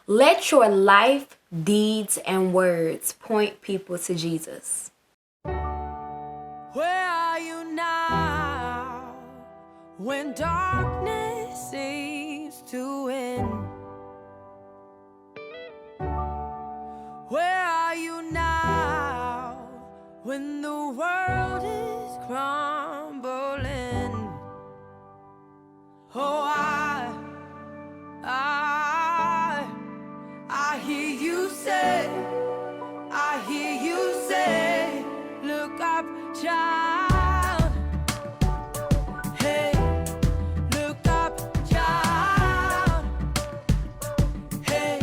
Let your life, deeds, and words point people to Jesus. Where are you now when darkness seems to win? Where are you now when the world is crumbling? Oh, I hear you say, look up, child. Hey, look up, child. Hey.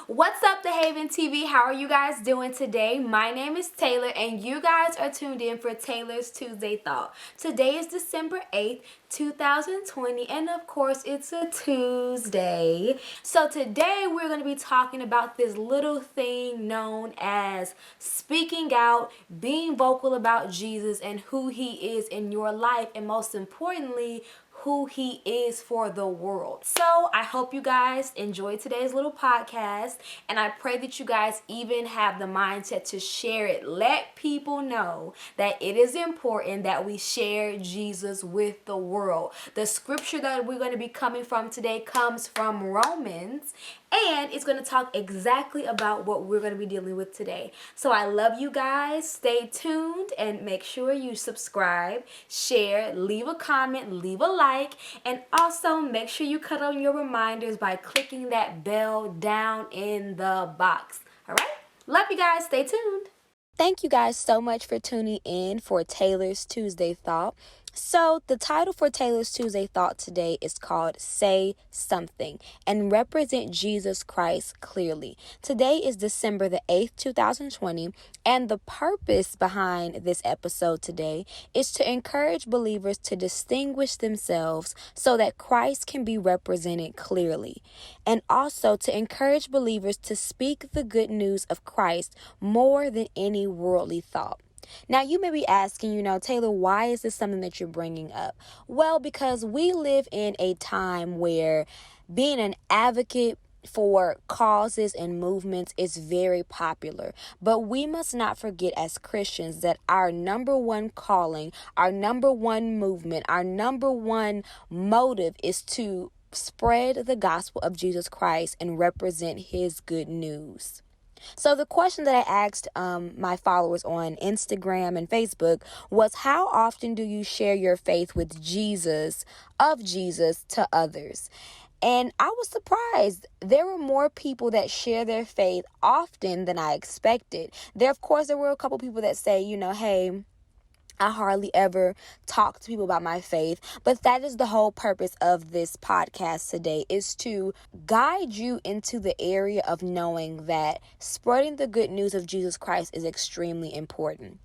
What's up, The Haven TV? How are you guys doing today? My name is Taylor, and you guys are tuned in for Taylor's Tuesday Thought. Today is December 8th, 2020, and of course, it's a Tuesday. So today, we're going to be talking about this little thing known as speaking out, being vocal about Jesus and who he is in your life, and most importantly, who he is for the world. So I hope you guys enjoyed today's little podcast, and I pray that you guys even have the mindset to share it. Let people know that it is important that we share Jesus with the world. The scripture that we're going to be coming from today comes from Romans, and it's going to talk exactly about what we're going to be dealing with today. So I love you guys. Stay tuned and make sure you subscribe, share, leave a comment, leave a like, and also make sure you cut on your reminders by clicking that bell down in the box. All right? Love you guys. Stay tuned. Thank you guys so much for tuning in for Taylor's Tuesday Thought. So the title for Taylor's Tuesday Thought today is called Say Something and Represent Jesus Christ Clearly. Today is December the 8th, 2020, and the purpose behind this episode today is to encourage believers to distinguish themselves so that Christ can be represented clearly, and also to encourage believers to speak the good news of Christ more than any worldly thought. Now, you may be asking, Taylor, why is this something that you're bringing up? Well, because we live in a time where being an advocate for causes and movements is very popular. But we must not forget as Christians that our number one calling, our number one movement, our number one motive is to spread the gospel of Jesus Christ and represent his good news. So the question that I asked my followers on Instagram and Facebook was, how often do you share your faith with Jesus, of Jesus, to others? And I was surprised. There were more people that share their faith often than I expected. There were a couple people that say, hey, I hardly ever talk to people about my faith, but that is the whole purpose of this podcast today, is to guide you into the area of knowing that spreading the good news of Jesus Christ is extremely important.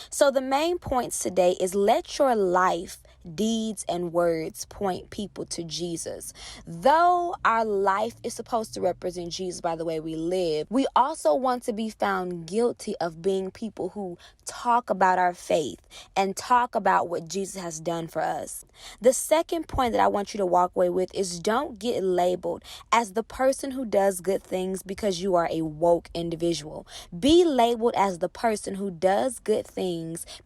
So the main points today is let your life, deeds, and words point people to Jesus. Though our life is supposed to represent Jesus by the way we live, we also want to be found guilty of being people who talk about our faith and talk about what Jesus has done for us. The second point that I want you to walk away with is don't get labeled as the person who does good things because you are a woke individual. Be labeled as the person who does good things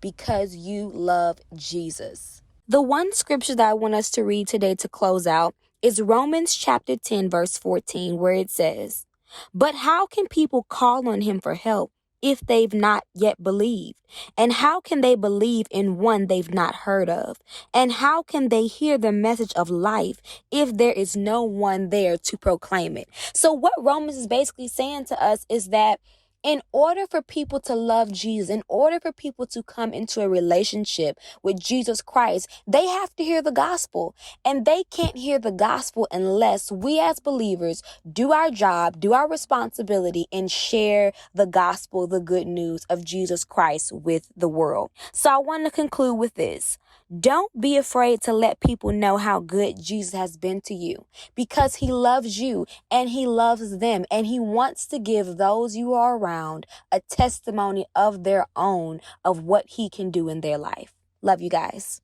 because you love Jesus. The one scripture that I want us to read today to close out is Romans chapter 10, verse 14, where it says, "But how can people call on him for help if they've not yet believed? And how can they believe in one they've not heard of? And how can they hear the message of life if there is no one there to proclaim it?" So what Romans is basically saying to us is that in order for people to love Jesus, in order for people to come into a relationship with Jesus Christ, they have to hear the gospel. And they can't hear the gospel unless we as believers do our job, do our responsibility, and share the gospel, the good news of Jesus Christ with the world. So I want to conclude with this. Don't be afraid to let people know how good Jesus has been to you, because he loves you and he loves them, and he wants to give those you are around a testimony of their own of what he can do in their life. Love you guys.